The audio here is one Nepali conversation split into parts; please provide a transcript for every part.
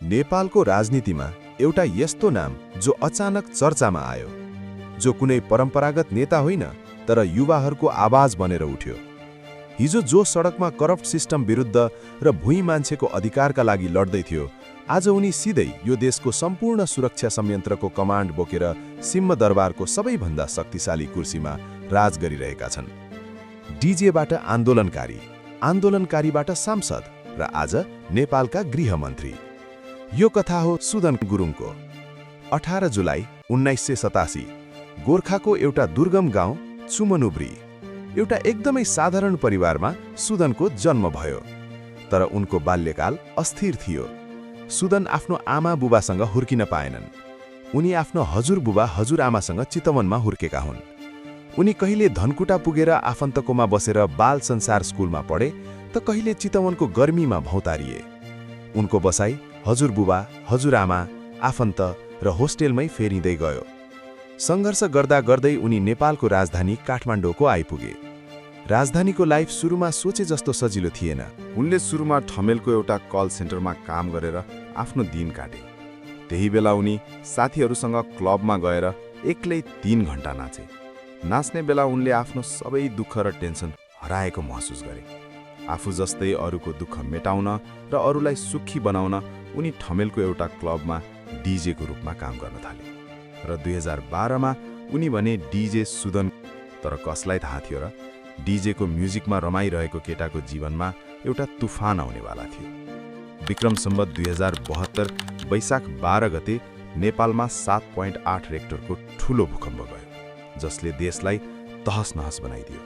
नेपालको राजनीतिमा एउटा यस्तो नाम जो अचानक चर्चामा आयो, जो कुनै परम्परागत नेता होइन तर युवाहरूको आवाज बनेर उठ्यो। हिजो जो सडकमा करप्ट सिस्टम विरुद्ध र भुइँ मान्छेको अधिकारका लागि लड्दै थियो, आज उनी सिधै यो देशको सम्पूर्ण सुरक्षा संयन्त्रको कमान्ड बोकेर सिंहदरबारको सबैभन्दा शक्तिशाली कुर्सीमा राज गरिरहेका छन्। डीजेबाट आन्दोलनकारी, आन्दोलनकारीबाट सांसद र आज नेपालका गृहमन्त्री। यो कथा हो सुदन गुरुङको। 18 जुलाई 1987 गोर्खाको एउटा दुर्गम गाउँ चुमनुब्री, एउटा एकदमै साधारण परिवारमा सुदनको जन्म भयो। तर उनको बाल्यकाल अस्थिर थियो। सुदन आफ्नो आमा बुबासँग हुर्किन पाएनन्। उनी आफ्नो हजुरबुबा हजुरआमासँग चितवनमा हुर्केका हुन्। उनी कहिले धनकुटा पुगेर आफन्तकोमा बसेर बाल संसार स्कुलमा पढे त कहिले चितवनको गर्मीमा भौतारिए। उनको बसाई हजुरबुबा हजुरआमा आफन्त र होस्टेलमै फेरिँदै गयो। सङ्घर्ष गर्दा गर्दै उनी नेपालको राजधानी काठमाडौँको आइपुगे। राजधानीको लाइफ सुरुमा सोचे जस्तो सजिलो थिएन। उनले सुरुमा ठमेलको एउटा कल सेन्टरमा काम गरेर आफ्नो दिन काटे। त्यही बेला उनी साथीहरूसँग क्लबमा गएर एक्लै 3 घण्टा नाचे। नाच्ने बेला उनले आफ्नो सबै दुःख र टेन्सन हराएको महसुस गरे। आफू जस्तै अरूको दुःख मेटाउन र अरूलाई सुखी बनाउन उनी ठमेलको एउटा क्लबमा डीजेको रूपमा काम गर्न थाले। र 2012 मा उनी भने डीजे सुदन। तर कसलाई थाहा थियो र डीजेको म्युजिकमा रमाइरहेको केटाको जीवनमा एउटा तुफान आउनेवाला थियो। विक्रम सम्वत 2072 वैशाख 12 गते नेपालमा 7.8 रेक्टरको ठूलो भूकम्प गयो, जसले देशलाई तहस नहस बनाइदियो।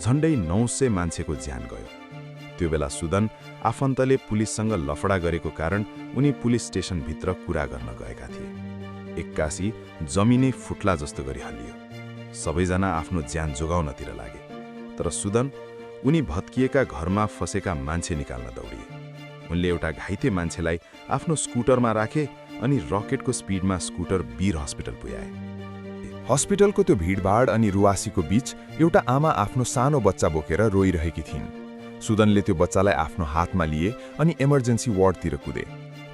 झन्डै 900 मान्छेको ज्यान गयो। त्यो बेला सुदन आफन्तले पुलिससँग लफडा गरेको कारण उनी पुलिस स्टेसनभित्र कुरा गर्न गएका थिए। एक्कासी जमिनै फुट्ला जस्तो गरी हल्लियो। सबैजना आफ्नो ज्यान जोगाउनतिर लागे। तर सुदन उनी भत्किएका घरमा फसेका मान्छे निकाल्न दौडिए। उनले एउटा घाइते मान्छेलाई आफ्नो स्कुटरमा राखे अनि रकेटको स्पिडमा स्कुटर वीर हस्पिटल पुर्याए। हस्पिटलको त्यो भिडभाड अनि रुवासीको बीच एउटा आमा आफ्नो सानो बच्चा बोकेर रोइरहेकी थिइन्। सुदनले त्यो बच्चालाई आफ्नो हातमा लिए अनि इमर्जेन्सी वार्डतिर कुदे।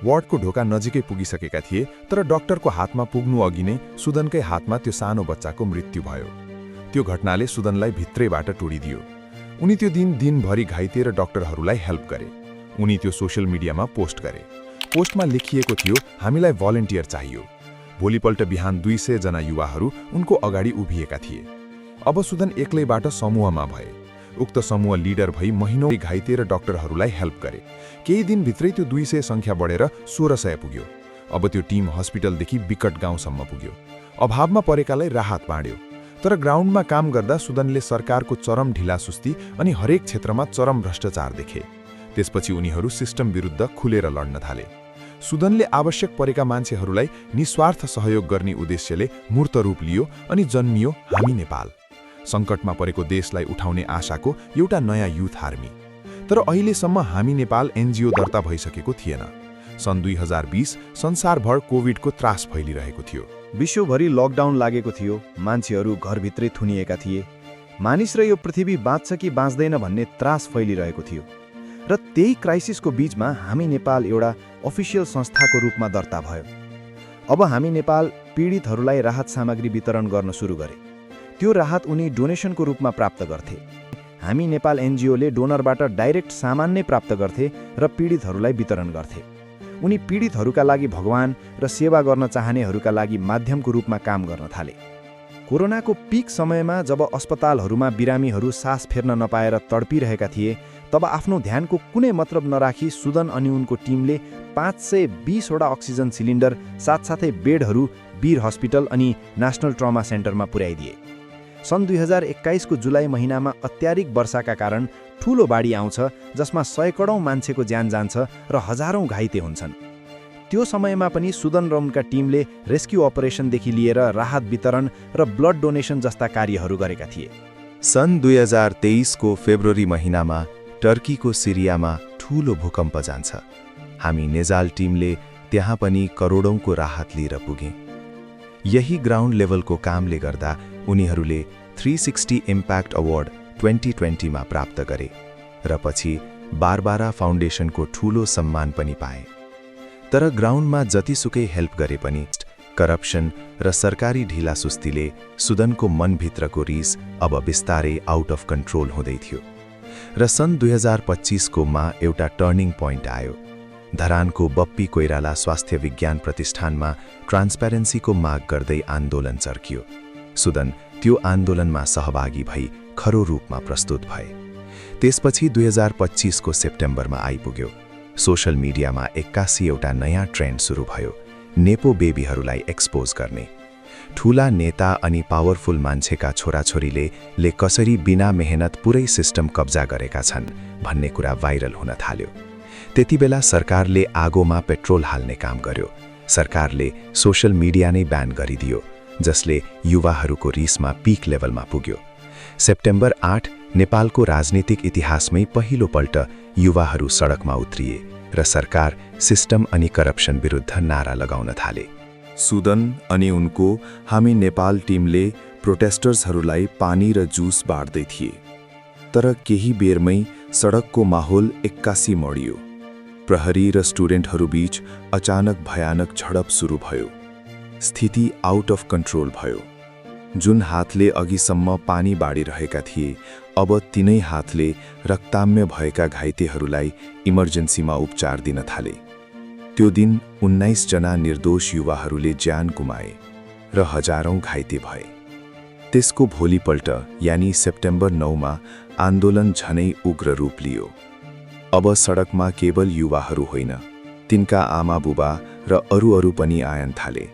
वार्डको ढोका नजिकै पुगिसकेका थिए, तर डाक्टरको हातमा पुग्नु अघि नै सुदनकै हातमा त्यो सानो बच्चाको मृत्यु भयो। त्यो घटनाले सुदनलाई भित्रैबाट टोडिदियो। उनी त्यो दिनभरि घाइते र डाक्टरहरूलाई हेल्प गरे। उनी त्यो सोशल मिडियामा पोस्ट गरे। पोस्टमा लेखिएको थियो, हामीलाई भलन्टियर चाहियो। भोलिपल्ट बिहान 200 जना युवाहरू उनको अगाडि उभिएका थिए। अब सुदन एक्लैबाट समूहमा भए। उक्त समूह लिडर भई महिनौं घाइते र डाक्टरहरूलाई हेल्प गरे। केही दिनभित्रै त्यो 200 सङ्ख्या बढेर 1600 पुग्यो। अब त्यो टिम हस्पिटलदेखि विकट गाउँसम्म पुग्यो। अभावमा परेकालाई राहत बाँड्यो। तर ग्राउन्डमा काम गर्दा सुदनले सरकारको चरम ढिलासुस्ती अनि हरेक क्षेत्रमा चरम भ्रष्टाचार देखे। त्यसपछि उनीहरू सिस्टम विरुद्ध खुलेर लड्न थाले। सुदनले आवश्यक परेका मान्छेहरूलाई निस्वार्थ सहयोग गर्ने उद्देश्यले मूर्त रूप लियो अनि जन्मियो हामी नेपाल, सङ्कटमा परेको देशलाई उठाउने आशाको एउटा नयाँ युथ आर्मी। तर अहिलेसम्म हामी नेपाल एनजिओ दर्ता भइसकेको थिएन। सन् 2020 संसारभर कोभिडको त्रास फैलिरहेको थियो। विश्वभरि लकडाउन लागेको थियो। मान्छेहरू घरभित्रै थुनिएका थिए। मानिस र यो पृथ्वी बाँच्छ कि बाँच्दैन भन्ने त्रास फैलिरहेको थियो। र त्यही क्राइसिसको बीचमा हामी नेपाल एउटा अफिसियल संस्थाको रूपमा दर्ता भयो। अब हामी नेपाल पीडितहरूलाई राहत सामग्री वितरण गर्न सुरु गरे। त्यो राहत उनी डोनेसनको रूपमा प्राप्त गर्थे। हामी नेपाल एनजिओले डोनरबाट डाइरेक्ट सामान नै प्राप्त गर्थे र पीडितहरूलाई वितरण गर्थे। उनी पीडितहरूका लागि भगवान र सेवा गर्न चाहनेहरूका लागि माध्यमको रूपमा काम गर्न थाले। कोरोनाको पिक समयमा जब अस्पतालहरूमा बिरामीहरू सास फेर्न नपाएर तडपिरहेका थिए, तब आफ्नो ध्यानको कुनै मतलब नराखी सुदन अनि उनको टिमले 520 वटा अक्सिजन सिलिन्डर साथसाथै बेडहरू वीर हस्पिटल अनि नेसनल ट्रमा सेन्टरमा पुर्याइदिए। सन् 2021 को जुलाई महिनामा अत्याधिक वर्षाका कारण ठूलो बाढी आउँछ, जसमा सयकडौँ मान्छेको ज्यान जान्छ र हजारौं घाइते हुन्छन्। त्यो समयमा पनि सुदन र उनका टिमले रेस्क्यु अपरेसनदेखि लिएर राहत वितरण र ब्लड डोनेसन जस्ता कार्यहरू गरेका थिए। सन् 2023 को फेब्रुअरी महिनामा टर्कीको सिरियामा ठूलो भूकम्प जान्छ। हामी नेजाल टिमले त्यहाँ पनि करोडौंको राहत लिएर पुगे। यही ग्राउन्ड लेभलको कामले गर्दा उनीहरूले 360 इम्प्याक्ट अवार्ड 2020 मा प्राप्त गरे र पछि बारबारा फाउन्डेसनको ठूलो सम्मान पनि पाए। तर ग्राउन्डमा जतिसुकै हेल्प गरे पनि करप्सन र सरकारी ढिलासुस्तीले सुदनको मनभित्रको रिस अब बिस्तारै आउट अफ कन्ट्रोल हुँदै थियो। र सन् 2025 मा एउटा टर्निङ पोइन्ट आयो। धरानको बप्पी कोइराला स्वास्थ्य विज्ञान प्रतिष्ठानमा ट्रान्सपेरेन्सीको माग गर्दै आन्दोलन चर्कियो। सुदन त्यो आन्दोलनमा सहभागी भई खरो रूपमा प्रस्तुत भए। त्यसपछि 2025 को सेप्टेम्बरमा आइपुग्यो। सोशल मिडियामा 81 एउटा नयाँ ट्रेन्ड सुरु भयो, नेपो बेबीहरूलाई एक्सपोज गर्ने। ठूला नेता अनि पावरफुल मान्छेका छोराछोरीले कसरी बिना मेहनत पुरै सिस्टम कब्जा गरेका छन् भन्ने कुरा भाइरल हुन थाल्यो। त्यतिबेला सरकारले आगोमा पेट्रोल हाल्ने काम गर्यो। सरकारले सोशल मिडिया नै ब्यान गरिदियो, जसले युवाहरूको रिसमा पीक लेभलमा पुग्यो। सेप्टेम्बर 8 नेपालको राजनीतिक इतिहासमै पहिलोपल्ट युवाहरू सडकमा उत्रिए र सरकार सिस्टम अनि करप्सन विरुद्ध नारा लगाउन थाले। सुदन अनि उनको हामी नेपाल टिमले प्रोटेस्टर्सहरूलाई पानी र जुस बाँड्दै थिए। तर केही बेरमै सडकको माहौल 81 मडियो। प्रहरी र स्टुडेन्टहरूबीच अचानक भयानक झडप सुरु भयो। स्थिति आउट अफ कन्ट्रोल भयो। जुन हातले अघिसम्म पानी बाँडिरहेका थिए, अब तिनै हातले रक्ताम्य भएका घाइतेहरूलाई इमर्जेन्सीमा उपचार दिन थाले। त्यो दिन 19 जना निर्दोष युवाहरूले ज्यान गुमाए र हजारौं घाइते भए। त्यसको भोलिपल्ट यानी सेप्टेम्बर 9 मा आन्दोलन झनै उग्र रूप लियो। अब सडकमा केवल युवाहरू होइन, तिनका आमा बुबा र अरू पनि आयन थाले।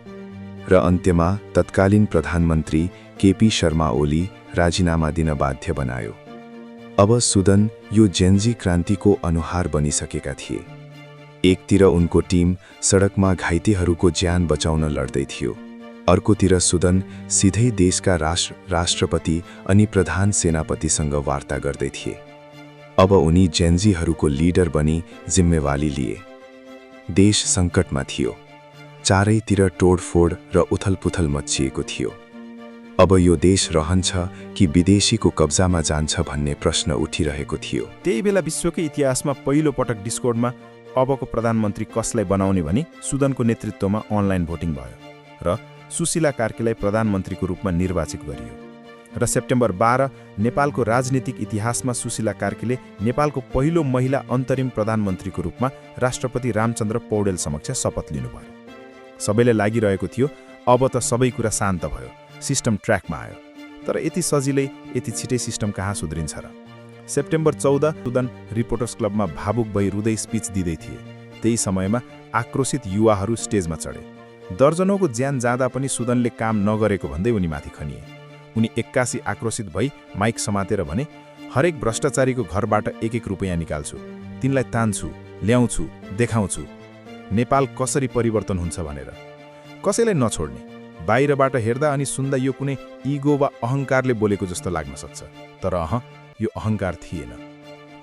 र अन्त्यमा तत्कालीन प्रधानमन्त्री केपी शर्मा ओली राजीनामा दिन बाध्य बनायो। अब सुदन यो जेन्जी क्रान्तिको अनुहार बनिसकेका थिए। एकतिर उनको टिम सडकमा घाइतेहरूको ज्यान बचाउन लड्दै थियो, अर्कोतिर सुदन सिधै देशका राष्ट्रपति अनि प्रधान सेनापतिसँग वार्ता गर्दै थिए। अब उनी जेन्जीहरूको लिडर बनी जिम्मेवारी लिए। देश सङ्कटमा थियो। चारैतिर तोडफोड र उथलपुथल मच्चिएको थियो। अब यो देश रहन्छ कि विदेशीको कब्जामा जान्छ भन्ने प्रश्न उठिरहेको थियो। त्यही बेला विश्वकै इतिहासमा पहिलो पटक डिस्कोर्डमा अबको प्रधानमन्त्री कसलाई बनाउने भनी सुदनको नेतृत्वमा अनलाइन भोटिङ भयो र सुशीला कार्कीलाई प्रधानमन्त्रीको रूपमा निर्वाचित गरियो। र सेप्टेम्बर 12 नेपालको राजनीतिक इतिहासमा सुशीला कार्कीले नेपालको पहिलो महिला अन्तरिम प्रधानमन्त्रीको रूपमा राष्ट्रपति रामचन्द्र पौडेल समक्ष शपथ लिनुभयो। सबैलाई लागिरहेको थियो अब त सबै कुरा शान्त भयो, सिस्टम ट्र्याकमा आयो। तर यति सजिलै यति छिटै सिस्टम कहाँ सुध्रिन्छ र? सेप्टेम्बर 14 सुदन रिपोर्टर्स क्लबमा भावुक भई रुँदै स्पिच दिँदै थिए। त्यही समयमा आक्रोशित युवाहरू स्टेजमा चढे। दर्जनौको ज्यान जाँदा पनि सुदनले काम नगरेको भन्दै उनी माथि खनिए। उनी 81 आक्रोशित भई माइक समातेर भने, हरेक भ्रष्टाचारीको घरबाट 1-1 रुपैयाँ निकाल्छु, तिनलाई तान्छु, ल्याउँछु, देखाउँछु। नेपाल कसरी परिवर्तन हुन्छ भनेर कसैलाई नछोड्ने। बाहिरबाट हेर्दा अनि सुन्दा यो कुनै इगो वा अहङ्कारले बोलेको जस्तो लाग्न सक्छ, तर यो अहङ्कार थिएन।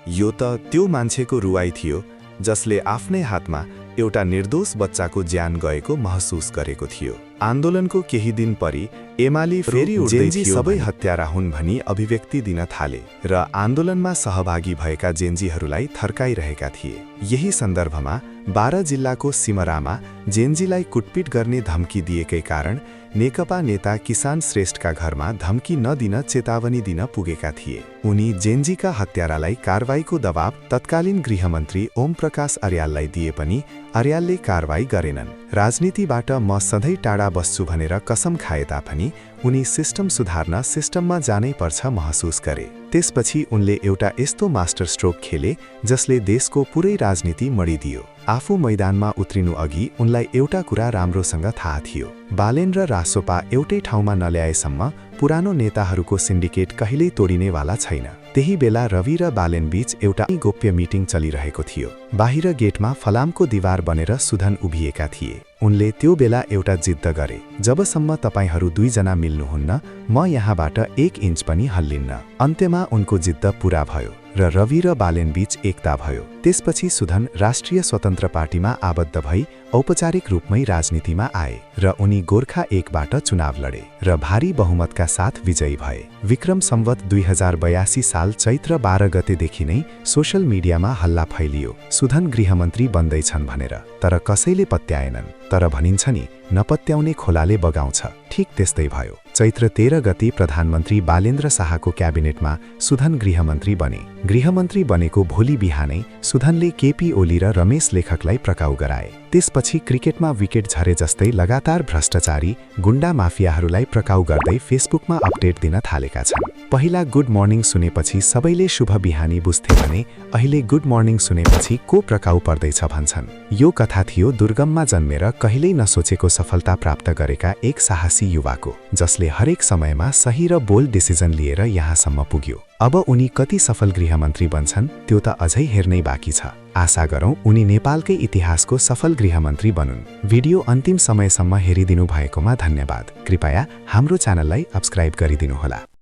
यो त त्यो मान्छेको रुवाई थियो जसले आफ्नै हातमा एउटा निर्दोष बच्चाको ज्यान गएको महसुस गरेको थियो। आन्दोलनको केही दिन परि एमाले फेरि जेन्जी सबै हत्यारा हुन् भनी अभिव्यक्ति दिन थाले र आन्दोलनमा सहभागी भएका जेन्जीहरूलाई थर्काइरहेका थिए। यही सन्दर्भमा 12 जिल्लाको सिमरामा जेन्जीलाई कुटपिट गर्ने धम्की दिएकै कारण नेकपा नेता किसान श्रेष्ठका घरमा धम्की नदिन चेतावनी दिन पुगेका थिए। उनी जेन्जीका हत्यारालाई कारवाहीको दबाब तत्कालीन गृहमन्त्री ओम प्रकाश अर्याललाई दिए पनि अर्यालले कारवाही गरेनन्। राजनीतिबाट म सधैँ टाढा बस्छु भनेर कसम खाए तापनि उनी सिस्टम सुधार्न सिस्टममा जानै पर्छ महसुस गरे। त्यसपछि उनले एउटा यस्तो मास्टर स्ट्रोक खेले जसले देशको पुरै राजनीति मडिदियो। आफू मैदानमा उत्रिनु अघि उनलाई एउटा कुरा राम्रोसँग थाहा थियो, बालेन र रासोपा एउटै ठाउँमा नल्याएसम्म पुरानो नेताहरूको सिन्डिकेट कहिल्यै तोडिनेवाला छैन। त्यही बेला रवि र बालेन बीच एउटा गोप्य मिटिङ चलिरहेको थियो। बाहिर गेटमा फलामको दिवार बनेर सुदन उभिएका थिए। उनले त्यो बेला एउटा जिद्द गरे, जबसम्म तपाईहरू 2 जना मिल्नुहुन्न म यहाँबाट 1 इन्च पनि हल्लिन्न। अन्त्यमा उनको जिद्द पूरा भयो र रवि र बालेनबीच एकता भयो। त्यसपछि सुधन राष्ट्रिय स्वतन्त्र पार्टीमा आबद्ध भई औपचारिक रूपमै राजनीतिमा आए र उनी गोर्खा एकबाट चुनाव लडे र भारी बहुमतका साथ विजयी भए। विक्रम सम्वत 2082 साल चैत्र 12 गतेदेखि नै सोशल मिडियामा हल्ला फैलियो सुधन गृहमन्त्री बन्दैछन् भनेर, तर कसैले पत्याएनन्। तर भनिन्छ नि, नपत्याउने खोलाले बगाउँछ। ठिक त्यस्तै भयो। चैत्र 13 गते प्रधानमन्त्री बालेन्द्र शाहको क्याबिनेटमा सुधन गृहमन्त्री बने। गृहमन्त्री बनेको भोलि बिहानै सुधनले केपी ओली र रमेश लेखकलाई प्रकाउ गराए। त्यसपछि क्रिकेटमा विकेट झरे जस्तै लगातार भ्रष्टाचारी गुण्डा माफियाहरूलाई प्रकाउ गर्दै फेसबुकमा अपडेट दिन थालेका छन्। पहिला गुड मर्निङ सुनेपछि सबैले शुभ बिहानी बुझ्थे भने अहिले गुड मर्निङ सुनेपछि को प्रकाउ पर्दैछ भन्छन्। यो कथा थियो दुर्गममा जन्मेर कहिल्यै नसोचेको सफलता प्राप्त गरेका एक साहसी युवाको, जसले हरेक समयमा सही र बोल्ड डिसिजन लिएर यहाँसम्म पुग्यो। अब उनी कति सफल गृहमन्त्री बन्छन् त्यो त अझै हेर्नै बाँकी छ। आशा गरौँ उनी नेपालकै इतिहासको सफल गृहमन्त्री बनुन्। भिडियो अन्तिम समयसम्म हेरिदिनु भएकोमा धन्यवाद। कृपया हाम्रो च्यानललाई सब्स्क्राइब गरिदिनुहोला।